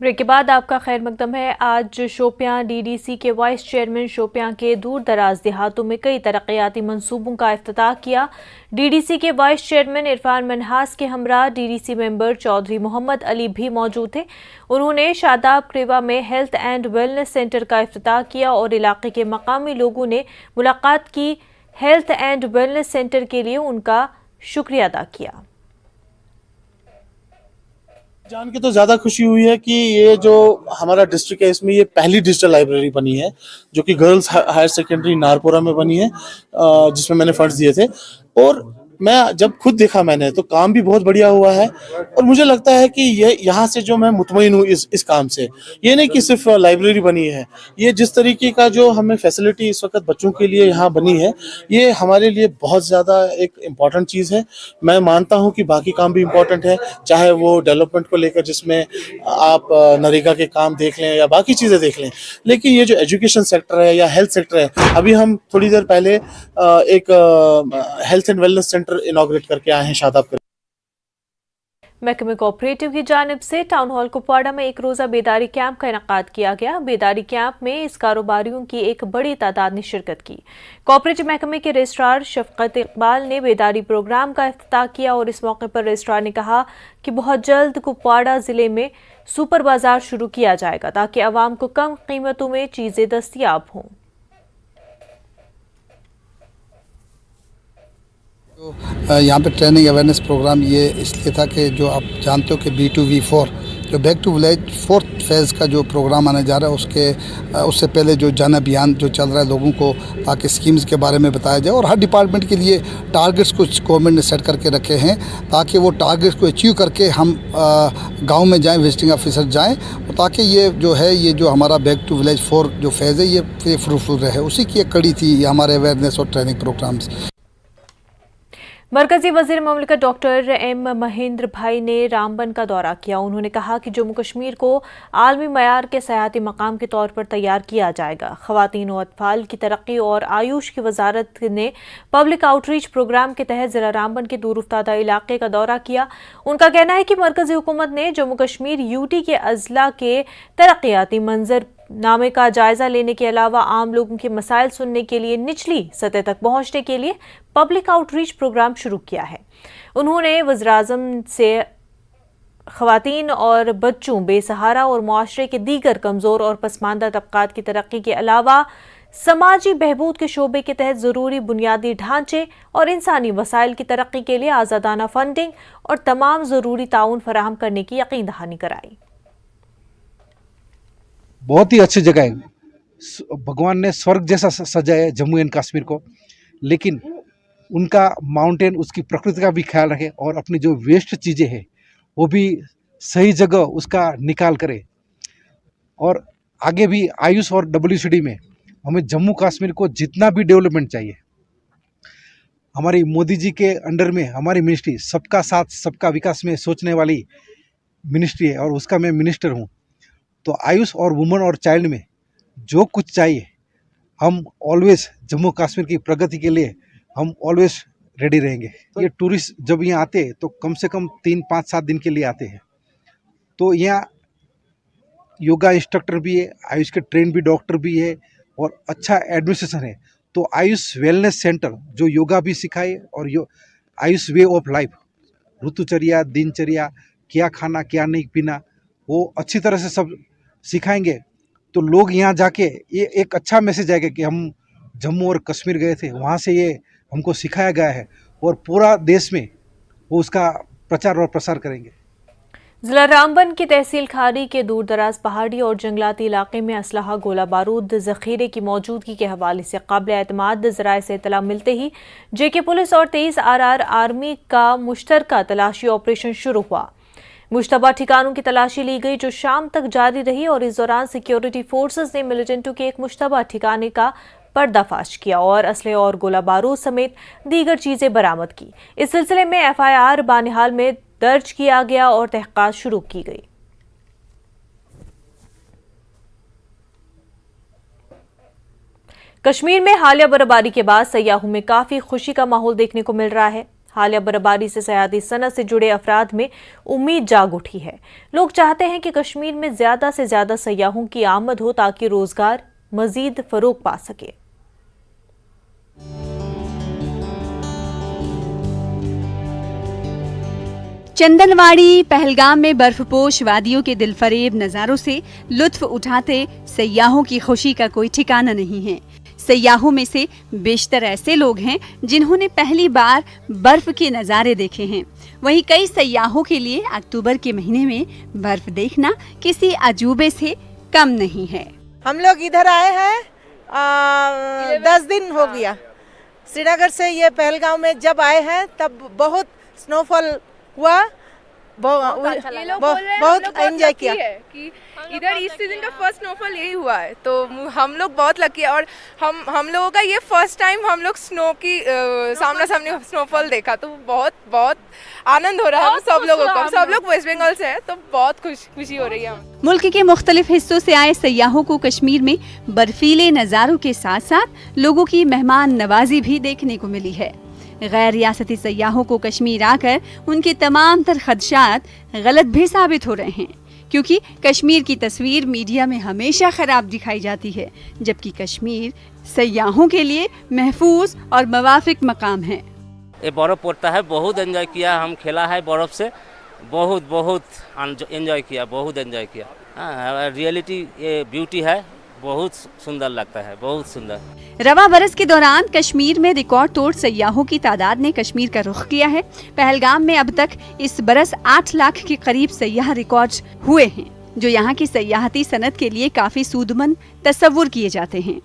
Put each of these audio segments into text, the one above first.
Break کے بعد آپ کا خیر مقدم ہے۔ آج شوپیاں ڈی ڈی سی کے وائس چیئرمین شوپیاں کے دور دراز دیہاتوں میں کئی ترقیاتی منصوبوں کا افتتاح کیا۔ ڈی ڈی سی کے وائس چیئرمین عرفان منہاس کے ہمراہ ڈی ڈی سی ممبر چودھری محمد علی بھی موجود تھے۔ انہوں نے شاداب کریوا میں ہیلتھ اینڈ ویلنس سینٹر کا افتتاح کیا اور علاقے کے مقامی لوگوں نے ملاقات کی۔ ہیلتھ اینڈ ویلنس سینٹر کے لیے ان کا شکریہ ادا کیا۔ جان کے تو زیادہ خوشی ہوئی ہے کہ یہ جو ہمارا ڈسٹرکٹ ہے اس میں یہ پہلی ڈیجیٹل لائبریری بنی ہے جو کہ گرلز ہائر سیکنڈری نارپورہ میں بنی ہے، جس میں نے فنڈز دیے تھے۔ اور میں جب خود دیکھا میں نے تو کام بھی بہت بڑھیا ہوا ہے، اور مجھے لگتا ہے کہ یہ یہاں سے جو میں مطمئن ہوں اس کام سے، یہ نہیں کہ صرف لائبریری بنی ہے، یہ جس طریقے کا جو ہمیں فیسلٹی اس وقت بچوں کے لیے یہاں بنی ہے یہ ہمارے لیے بہت زیادہ ایک امپورٹنٹ چیز ہے۔ میں مانتا ہوں کہ باقی کام بھی امپورٹنٹ ہے، چاہے وہ ڈیولپمنٹ کو لے کر جس میں آپ نریگا کے کام دیکھ لیں یا باقی چیزیں دیکھ لیں، لیکن یہ جو ایجوکیشن سیکٹر ہے یا ہیلتھ سیکٹر ہے، ابھی ہم تھوڑی دیر پہلے ایک health and wellness centre inaugurate کر کے آئے ہیں شاداب۔ محکمہ کوآپریٹو کی جانب سے ٹاؤن ہال کپواڑہ میں ایک روزہ بیداری کیمپ کا انعقاد کیا گیا۔ بیداری کیمپ میں اس کاروباریوں کی ایک بڑی تعداد نے شرکت کی۔ کوآپریٹو محکمے کے رجسٹرار شفقت اقبال نے بیداری پروگرام کا افتتاح کیا اور اس موقع پر رجسٹرار نے کہا کہ بہت جلد کپواڑہ ضلع میں سپر بازار شروع کیا جائے گا تاکہ عوام کو کم قیمتوں میں چیزیں دستیاب ہوں۔ یہاں پہ ٹریننگ اویئرنیس پروگرام یہ اس لیے تھا کہ جو آپ جانتے ہو کہ B2V4 جو back to village 4th phase کا جو پروگرام آنے جا رہا ہے اس سے پہلے جو جن ابھیان جو چل رہا ہے لوگوں کو تاکہ اسکیمز کے بارے میں بتایا جائے، اور ہر ڈپارٹمنٹ کے لیے ٹارگٹس کچھ گورنمنٹ نے سیٹ کر کے رکھے ہیں تاکہ وہ ٹارگٹس کو اچیو کر کے ہم گاؤں میں جائیں، وزٹنگ آفیسر جائیں، تاکہ یہ جو ہے یہ جو ہمارا بیک ٹو ولیج 4 جو فیز ہے یہ فروٹفل رہے۔ اسی کی ایک کڑی تھی یہ ہمارے اویئرنیس اور ٹریننگ پروگرامز۔ مرکزی وزیر مملکت ڈاکٹر ایم مہیندر بھائی نے رامبن کا دورہ کیا۔ انہوں نے کہا کہ جموں کشمیر کو عالمی معیار کے سیاحتی مقام کے طور پر تیار کیا جائے گا۔ خواتین و اطفال کی ترقی اور آیوش کی وزارت نے پبلک آؤٹ ریچ پروگرام کے تحت ضلع رامبن کے دور افتادہ علاقے کا دورہ کیا۔ ان کا کہنا ہے کہ مرکزی حکومت نے جموں کشمیر UT کے اضلاع کے ترقیاتی منظر نامے کا جائزہ لینے کے علاوہ عام لوگوں کے مسائل سننے کے لیے نچلی سطح تک پہنچنے کے لیے پبلک آؤٹ ریچ پروگرام شروع کیا ہے۔ انہوں نے وزیراعظم سے خواتین اور بچوں، بے سہارا اور معاشرے کے دیگر کمزور اور پسماندہ طبقات کی ترقی کے علاوہ سماجی بہبود کے شعبے کے تحت ضروری بنیادی ڈھانچے اور انسانی وسائل کی ترقی کے لیے آزادانہ فنڈنگ اور تمام ضروری تعاون فراہم کرنے کی یقین دہانی کرائی۔ بہت ہی اچھی جگہ ہے، بھگوان نے سورگ جیسا سجایا ہے جموں اینڈ کشمیر کو، لیکن ان کا ماؤنٹین اس کی پرکرتی کا بھی خیال رکھے اور اپنی جو ویسٹ چیزیں ہیں وہ بھی صحیح جگہ اس کا نکال کرے۔ اور آگے بھی آیوش اور WCD میں ہمیں جموں کشمیر کو جتنا بھی ڈیولپمنٹ چاہیے، ہماری مودی جی کے انڈر میں ہماری منسٹری سب کا ساتھ سب کا وکاس میں سوچنے والی منسٹری ہے اور اس کا میں منسٹر ہوں۔ تو آیوش اور وومن اور چائلڈ میں جو کچھ چاہیے ہم آلویز جموں کشمیر کی پرگتی کے لیے ہم آلویز ریڈی رہیں گے۔ یہ ٹورسٹ جب یہاں آتے ہیں تو کم سے کم 3 5 7 دن کے لیے آتے ہیں، تو یہاں یوگا انسٹرکٹر بھی ہے، آیوش کے ٹرین بھی ڈاکٹر بھی ہے اور اچھا ایڈمنسٹریشن ہے۔ تو آیوش ویلنس سینٹر جو یوگا بھی سکھائے اور آیوش وے آف لائف، رتوچریا، دن چریا، کیا کھانا کیا نہیں پینا، وہ اچھی طرح سے سب سکھائیں گے تو لوگ یہاں جا کے یہ ایک اچھا میسج آئے گا کہ ہم جموں اور کشمیر گئے تھے، وہاں سے یہ ہم کو سکھایا گیا ہے، اور پورا دیش میں وہ اس کا پرچار اور پرسار کریں گے۔ ضلع رامبن کی تحصیل کھاری کے دور دراز پہاڑی اور جنگلاتی علاقے میں اسلحہ گولہ بارود ذخیرے کی موجودگی کے حوالے سے قابل اعتماد ذرائع سے اطلاع ملتے ہی JK پولیس اور 23 RR آرمی کا مشترکہ تلاشی آپریشن شروع ہوا۔ مشتبہ ٹھکانوں کی تلاشی لی گئی جو شام تک جاری رہی، اور اس دوران سیکیورٹی فورسز نے ملیٹنٹوں کے ایک مشتبہ ٹھکانے کا پردہ فاش کیا اور اسلحے اور گولہ بارود سمیت دیگر چیزیں برآمد کی۔ اس سلسلے میں FIR بانہال میں درج کیا گیا اور تحقیقات شروع کی گئی۔ کشمیر میں حالیہ برفباری کے بعد سیاحوں میں کافی خوشی کا ماحول دیکھنے کو مل رہا ہے۔ हालिया बर्फबारी से सयाहती सनत से जुड़े अफराद में उम्मीद जाग उठी है। लोग चाहते हैं कि कश्मीर में ज्यादा से ज्यादा सयाहों की आमद हो ताकि रोजगार मजीद फरोग पा सके। चंदनवाड़ी पहलगाम में बर्फपोश वादियों के दिलफरेब नज़ारों से लुत्फ उठाते सयाहों की खुशी का कोई ठिकाना नहीं है। सयाहों में से बेशतर ऐसे लोग हैं जिन्होंने पहली बार बर्फ के नज़ारे देखे हैं। वहीं कई सयाहों के लिए अक्टूबर के महीने में बर्फ देखना किसी अजूबे से कम नहीं है। हम लोग इधर आए हैं 10 दिन हो गया। श्रीनगर से ये पहलगाम में जब आए हैं तब बहुत स्नोफॉल हुआ, बहुत एंजॉय किया। कि इधर इस सीजन का फर्स्ट स्नोफॉल यही हुआ है, तो हम लोग बहुत लकी है। और हम लोगों का ये फर्स्ट टाइम हम लोग स्नो की सामने स्नोफॉल देखा, तो बहुत बहुत आनंद हो रहा है हम सब लोगों को। सब लोग वेस्ट बंगाल से हैं, तो बहुत खुशी हो रही है। मुल्क के मुख्तलिफ हिस्सों से आए सयाहों को कश्मीर में बर्फीले नज़ारों के साथ साथ लोगों की मेहमान नवाजी भी देखने को मिली है। गैर रियासती सयाहों को कश्मीर आकर उनके तमाम तर खदशात गलत भी साबित हो रहे हैं, क्योंकि कश्मीर की तस्वीर मीडिया में हमेशा खराब दिखाई जाती है, जबकि कश्मीर सयाहों के लिए महफूज और मवाफिक मकाम है। ये बर्फ़ पड़ता है, बहुत एंजॉय किया, हम खेला है बर्फ़ से, बहुत एंजॉय किया, बहुत एंजॉय किया। हाँ, रियलिटी ये ब्यूटी है, बहुत सुंदर लगता है, बहुत सुंदर। रवा बरस के दौरान कश्मीर में रिकॉर्ड तोड़ सयाहों की तादाद ने कश्मीर का रुख किया है। पहलगाम में अब तक इस बरस 8 लाख के करीब सयाह रिकॉर्ड हुए हैं, जो यहाँ की सयाहती सनत के लिए काफी सूदमंद तस्वुर किए जाते हैं।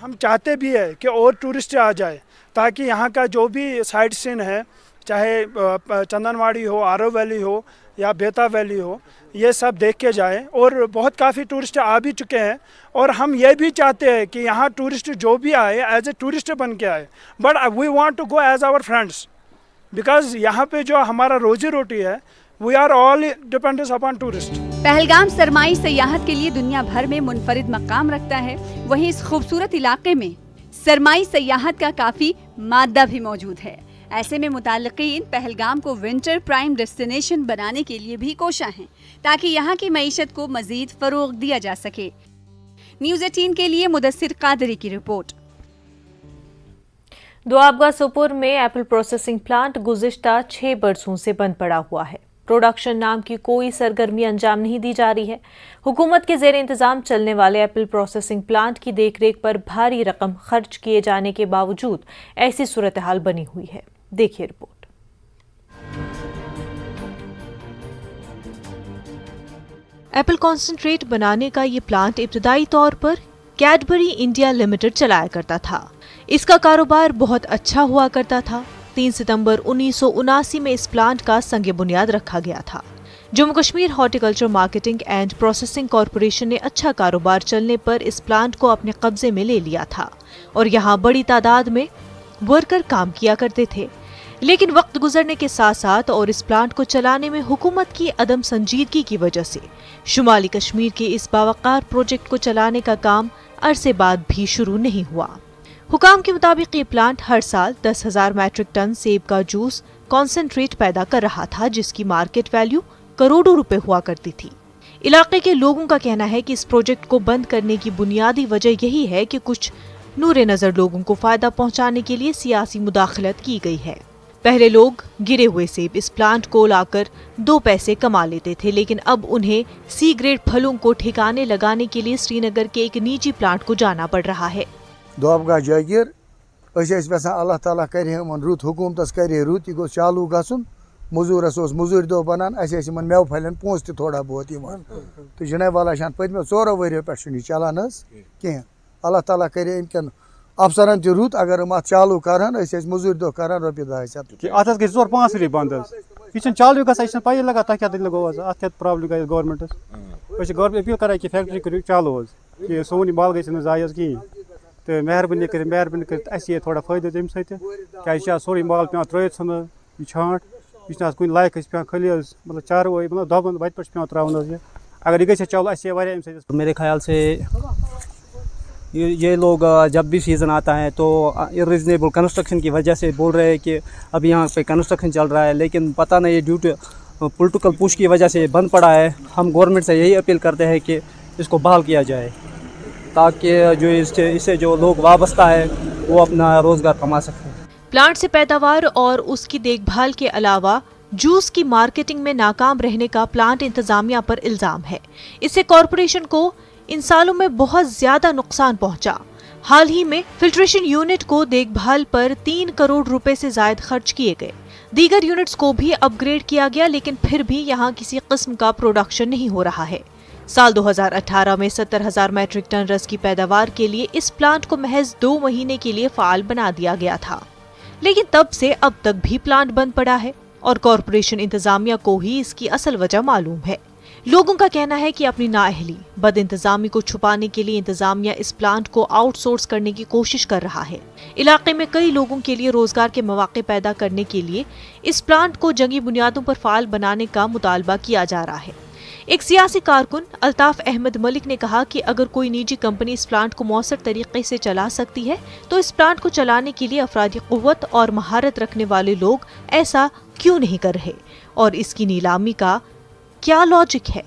हम चाहते भी है कि और टूरिस्ट आ जाए, ताकि यहाँ का जो भी साइट सीन है, चाहे चंदनवाड़ी हो, आरो वैली हो या बेता वैली हो, ये सब देख के जाएं। और बहुत काफ़ी टूरिस्ट आ भी चुके हैं, और हम ये भी चाहते हैं कि यहाँ टूरिस्ट जो भी आए एज ए टूरिस्ट बन के आए, but we want to go as our friends, because यहाँ पे जो हमारा रोजी रोटी है, we are all dependent upon tourist. Pahalgam सरमाई सयाहत के लिए दुनिया भर में मुनफरिद मकाम रखता है। वहीं इस खूबसूरत इलाके में सरमाई सयाहत का काफी मादा भी मौजूद है। ऐसे में मुताल्लिकीन पहलगाम को विंटर प्राइम डेस्टिनेशन बनाने के लिए भी कोशा हैं, ताकि यहाँ की मईशत को मजीद फरोग दिया जा सके। न्यूज़ 18 के लिए मुदस्सिर कादरी की रिपोर्ट। दुआबगा सोपोर में एप्पल प्रोसेसिंग प्लांट गुज़िश्ता 6 बरसों से बंद पड़ा हुआ है। प्रोडक्शन नाम की कोई सरगर्मी अंजाम नहीं दी जा रही है। हुकूमत के ज़ेर इंतज़ाम चलने वाले एप्पल प्रोसेसिंग प्लांट की देखरेख पर भारी रकम खर्च किए जाने के बावजूद ऐसी सूरत हाल बनी हुई है। देखिए रिपोर्ट। एप्पल कॉन्सेंट्रेट बनाने का ये प्लांट इब्तदाई तौर पर कैडबरी इंडिया लिमिटेड चलाया करता था। इसका कारोबार बहुत अच्छा हुआ करता था। 3 सितंबर 1979 में इस प्लांट का संग बुनियाद रखा गया था। Jammu Kashmir horticulture marketing and processing corporation ने अच्छा कारोबार चलने पर इस प्लांट को अपने कब्जे में ले लिया था और यहाँ बड़ी तादाद में वर्कर काम किया करते थे। लेकिन वक्त गुजरने के साथ साथ और इस प्लांट को चलाने में हुकूमत की अदम संजीदगी की वजह से शुमाली कश्मीर के इस बावकार प्रोजेक्ट को चलाने का काम अरसे बाद भी शुरू नहीं हुआ। हुकाम के मुताबिक ये प्लांट हर साल 10,000 मैट्रिक टन सेब का जूस कॉन्सेंट्रेट पैदा कर रहा था, जिसकी मार्केट वैल्यू करोड़ों रुपए हुआ करती थी। इलाके के लोगों का कहना है कि इस प्रोजेक्ट को बंद करने की बुनियादी वजह यही है कि कुछ नूरे नजर लोगों को फायदा पहुंचाने के लिए सियासी मुदाखलत की गई है। पहले लोग गिरे हुए सेब इस प्लांट को लाकर 2 पैसे कमा लेते थे, लेकिन अब उन्हें सी ग्रेड फलों को ठिकाने लगाने के लिए श्रीनगर के एक निजी प्लांट को जाना पड़ रहा है। दुआबगा जागीर अल्लाह ताला कर रुत हुकूमत कर रुत यह चालू गन मजूरस मजूर दो बनान मेव फलन पोस थोड़ा बहुत तो जनाब वाला पत्म 4 वरियो पे चलान कहें। अल्लाह ताला कर अमकन अफसरन तह रुत अगर चालू करान मजूर दो करान रोपये 200 अत गई 4-5 रि बंद यह चालू ग पी लगा तक क्या दिल गो अत प्रॉब्लम गई गवर्नमेंटस गवर्नमेंट अपील करान कि फैक्ट्री करो चालू कि सोन माल गई जायज कहें तो मेहरबानी कर थोड़ा फायदे तम सो सोरे माल पे त्रित सन यह छाट यह कुछ लायक पे खाली मतलब चारवाई मतलब दबन वत पे त्रावन अगर यह गई चालू मेरे ख्याल से ये लोग जब भी सीज़न आता है तो इरीजनेबल कंस्ट्रक्शन की वजह से बोल रहे हैं कि अब यहाँ पे कंस्ट्रक्शन चल रहा है, लेकिन पता नहीं ड्यू टू पॉलिटिकल पुश की वजह से बंद पड़ा है। हम गवर्नमेंट से यही अपील करते हैं कि इसको बहाल किया जाए ताकि जो इससे जो लोग वाबस्ता है वो अपना रोज़गार कमा सकें। प्लांट से पैदावार और उसकी देखभाल के अलावा जूस की मार्केटिंग में नाकाम रहने का प्लांट इंतजामिया पर इल्जाम है। इससे कॉरपोरेशन को इन सालों में बहुत ज्यादा नुकसान पहुंचा। हाल ही में फिल्ट्रेशन यूनिट को देखभाल पर 3 करोड़ रुपए से ज्यादा खर्च किए गए। दीगर यूनिट्स को भी अपग्रेड किया गया, लेकिन फिर भी यहाँ किसी किस्म का प्रोडक्शन नहीं हो रहा है। साल 2018 में 70,000 मैट्रिक टन रस की पैदावार के लिए इस प्लांट को महज 2 महीने के लिए फाल बना दिया गया था, लेकिन तब से अब तक भी प्लांट बंद पड़ा है और कॉरपोरेशन इंतजामिया को ही इसकी असल वजह मालूम है। लोगों का कहना है कि अपनी नाअहली, बदइंतजामी को छुपाने के लिए इंतजामिया इस प्लांट को आउटसोर्स करने की कोशिश कर रहा है। इलाके में कई लोगों के लिए रोजगार के मौके पैदा करने के लिए इस प्लांट को जंगी बुनियादों पर फाल बनाने का मुतालबा किया जा रहा है। एक सियासी कारकुन अल्ताफ अहमद मलिक ने कहा कि अगर कोई निजी कंपनी इस प्लांट को मौसर तरीके से चला सकती है तो इस प्लांट को चलाने के लिए अफरादी कुव्वत और महारत रखने वाले लोग ऐसा क्यों नहीं कर रहे, और इसकी नीलामी का क्या लॉजिक है।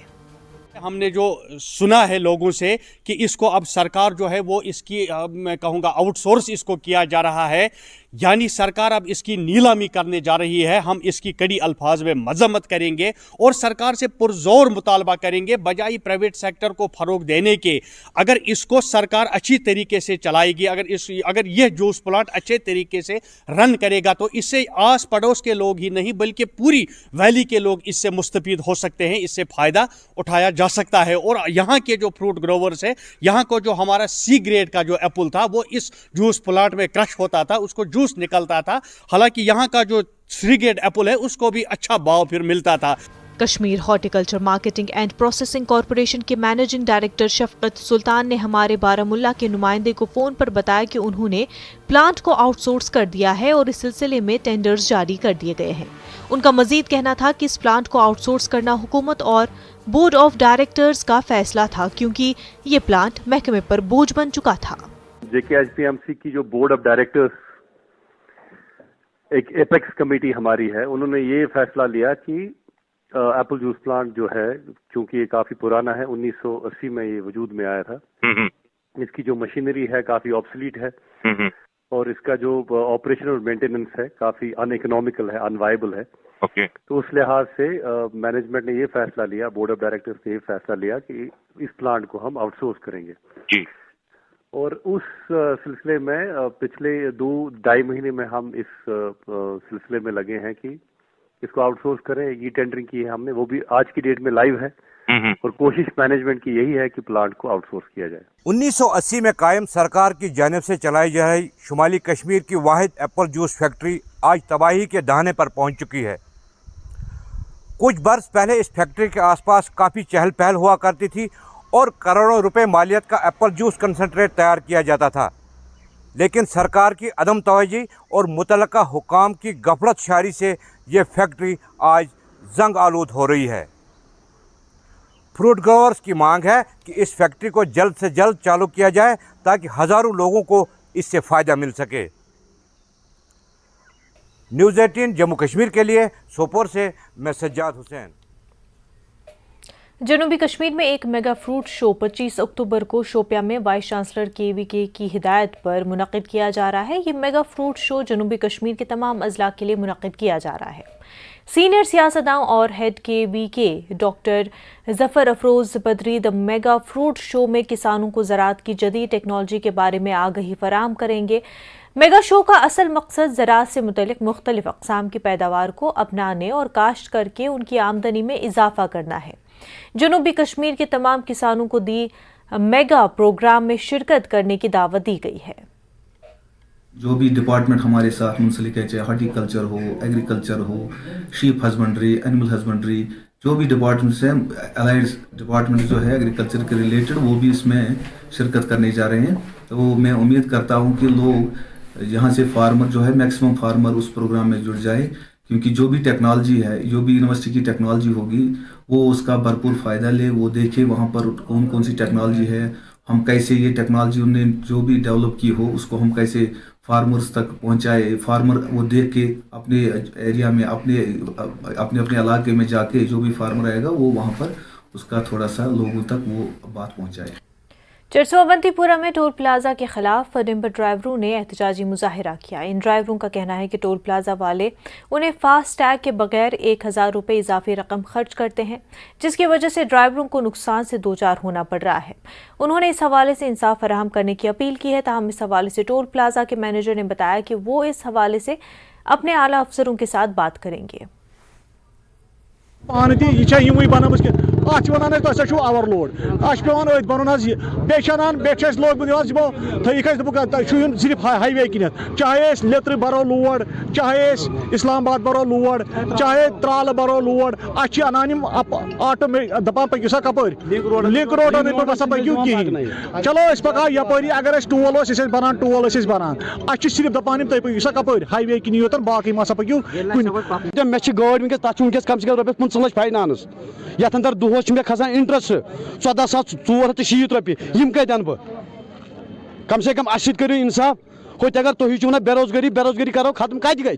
हमने जो सुना है लोगों से कि इसको अब सरकार जो है वो इसकी मैं कहूँगा आउटसोर्स इसको किया जा रहा है, यानी सरकार अब इसकी नीलामी करने जा रही है। हम इसकी कड़ी अल्फाज में मजम्मत करेंगे और सरकार से पुरजोर मुतालबा करेंगे बजाय प्राइवेट सेक्टर को फ़रोग देने के। अगर इसको सरकार अच्छी तरीके से चलाएगी, अगर यह जूस प्लांट अच्छे तरीके से रन करेगा तो इससे आस पड़ोस के लोग ही नहीं बल्कि पूरी वैली के लोग इससे मुस्तफीद हो सकते हैं, इससे फ़ायदा उठाया जा सकता है। और यहाँ के जो फ्रूट ग्रोवर्स है, यहाँ को जो हमारा सी ग्रेड का जो एप्पल था वो इस जूस प्लांट में क्रश होता था, उसको जूस निकलता था। हालांकि यहाँ का जो सी ग्रेड एप्पल है उसको भी अच्छा भाव फिर मिलता था। Kashmir horticulture marketing and processing corporation के मैनेजिंग डायरेक्टर शफकत सुल्तान ने हमारे बारामुल्ला के नुमाइंदे को फोन पर बताया कि उन्होंने प्लांट को आउटसोर्स कर दिया है और इस सिलसिले में टेंडर्स जारी कर दिए गए हैं। उनका मजीद कहना था कि इस प्लांट को आउटसोर्स करना हुकूमत और बोर्ड ऑफ डायरेक्टर्स का फैसला था, क्योंकि ये प्लांट महकमे पर बोझ बन चुका था। JKHPMC की जो बोर्ड ऑफ डायरेक्टर्स एक एपेक्स कमेटी हमारी है, उन्होंने ये फैसला लिया कि एप्पल जूस प्लांट जो है, क्योंकि ये काफी पुराना है, 1980 में ये वजूद में आया था, इसकी जो मशीनरी है काफी ऑब्सलीट है और इसका जो ऑपरेशन और मेंटेनेंस है काफी अनइकोनॉमिकल है, अनवायबल है। तो उस लिहाज से मैनेजमेंट ने ये फैसला लिया, बोर्ड ऑफ डायरेक्टर्स ने ये फैसला लिया कि इस प्लांट को हम आउटसोर्स करेंगे जी। और उस सिलसिले में पिछले 2-2.5 महीने में हम इस सिलसिले में लगे हैं कि इसको आउटसोर्स करें। ये टेंडरिंग की है हमने, वो भी आज की डेट में लाइव है और कोशिश मैनेजमेंट की यही है कि प्लांट को आउटसोर्स किया जाए। 1980 में कायम सरकार की जानिब से चलाई जा रही शुमाली कश्मीर की वाहिद एप्पल जूस फैक्ट्री आज तबाही के दहाने पर पहुंच चुकी है। कुछ बरस पहले इस फैक्ट्री के आसपास काफ़ी चहल पहल हुआ करती थी और करोड़ों रुपए मालियत का एप्पल जूस कंसनट्रेट तैयार किया जाता था, लेकिन सरकार की अदम तवज्जो और मुतल्लका हुकाम की गफलत शारी से ये फैक्ट्री आज जंग आलूद हो रही है। फ्रूट ग्रोवर्स की मांग है कि इस फैक्ट्री को जल्द से जल्द चालू किया जाए ताकि हज़ारों लोगों को इससे फ़ायदा मिल सके। न्यूज़ 18 जम्मू कश्मीर के लिए सोपोर से मैं सज्जाद हुसैन। जनूबी कश्मीर में एक मेगा फ्रूट शो 25 अक्टूबर को शोपिया में वाइस चांसलर KVK की हिदायत पर मुनक़िद किया जा रहा है। ये मेगा फ्रूट शो जनूबी कश्मीर के तमाम अजला के लिए मुनक़िद किया जा रहा है। सीनियर सियासतदान और head KVK doctor Zafar Afroz Badri the mega fruit show में किसानों को ज़राअत की जदीद टेक्नोलॉजी के बारे में आगाही फराहम करेंगे। मेगा शो का असल मकसद ज़राअत से मुतल्लिक़ मुख्तलिफ अक़साम की पैदावार को अपनाने और काश्त करके उनकी आमदनी में इजाफा करना है। जनूबी कश्मीर के तमाम किसानों को दी मेगा प्रोग्राम में शिरकत करने की दावत दी गई है। जो भी डिपार्टमेंट हमारे साथ मुंसलिक है, चाहे हॉर्टिकल्चर हो, एग्रीकल्चर हो, शीप हस्बेंड्री, एनिमल हस्बेंड्री, जो भी डिपार्टमेंट्स हैं, अलाइड डिपार्टमेंट जो है एग्रीकल्चर के रिलेटेड, वो भी इसमें शिरकत करने जा रहे हैं। तो मैं उम्मीद करता हूँ कि लोग यहाँ से फार्मर जो है, मैक्सिमम फार्मर उस प्रोग्राम में जुड़ जाए, क्योंकि जो भी टेक्नोलॉजी है, जो भी यूनिवर्सिटी की टेक्नोलॉजी होगी, वो उसका भरपूर फ़ायदा ले, वो देखे वहाँ पर कौन कौन सी टेक्नोलॉजी है, हम कैसे ये टेक्नोलॉजी उनने जो भी डेवलप की हो उसको हम कैसे फार्मर्स तक पहुंचाए, फार्मर वो देख के अपने एरिया में अपने अपने इलाके में जाके जो भी फार्मर आएगा वो वहाँ पर उसका थोड़ा सा लोगों तक वो बात पहुंचाए। चिरसोवंतीपुरा में टोल प्लाजा के खिलाफ डिम्पर ड्राइवरों ने एहतजाजी मुजाहिरा किया। इन ड्राइवरों का कहना है कि टोल प्लाजा वाले उन्हें फास्ट टैग के बगैर 1000 रुपये इजाफी रकम खर्च करते हैं, जिसकी वजह से ड्राइवरों को नुकसान से दो चार होना पड़ रहा है। उन्होंने इस हवाले से इंसाफ फराहम करने की अपील की है। ताहम इस हवाले से टोल प्लाजा के मैनेजर ने बताया कि वो इस हवाले से अपने आला अफसरों के साथ बात करेंगे। ओवरलोड सिर्फ हाईवे किन, चाहे लेत्र बरो लोड, चाहे इस्लामाबाद बरो लोड, चाहे त्राल बरो लोड, अनान आटो में दपा पकू सा कपर लिंक रोड बसा पकू कहें। चलो पका यपरी अगर टोल बनान टोल बनान सिर्फ दपान तुम पकू सा कपर हाईवे किन योतन बाकी मसा पकू मे गाड़ वस तक कम से कम रपस 15 लाख फाइनानस यथ अंदर दोहस मे खसान इंटरेस्ट 14,460 रुपये यम कत अन बह कम से कम अस करो इंसाफ होत अगर तुम वो बेरोजगारी करो खत्म कत गई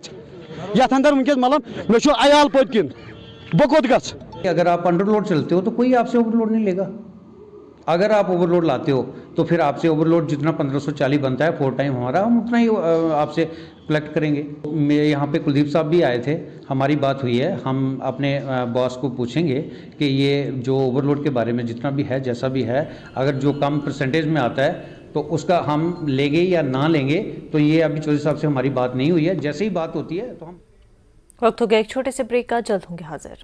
यथ अंदर वनस मतलब मे अयाल पत किन बह कोत गस। अगर आप अंडरलोड चलते हो तो कोई आपसे ओवरलोड नहीं लेगा। अगर आप ओवरलोड लाते हो तो फिर आपसे ओवरलोड जितना 1540 बनता है 4 टाइम हमारा, हम उतना ही आपसे कलेक्ट करेंगे। मेरे यहाँ पे कुलदीप साहब भी आए थे, हमारी बात हुई है, हम अपने बॉस को पूछेंगे कि ये जो ओवरलोड के बारे में जितना भी है जैसा भी है, अगर जो कम परसेंटेज में आता है तो उसका हम लेंगे या ना लेंगे, तो ये अभी चौधरी साहब से हमारी बात नहीं हुई है। जैसे ही बात होती है तो हम। वक्त हो गया एक छोटे से ब्रेक का, जल्द होंगे हाजिर।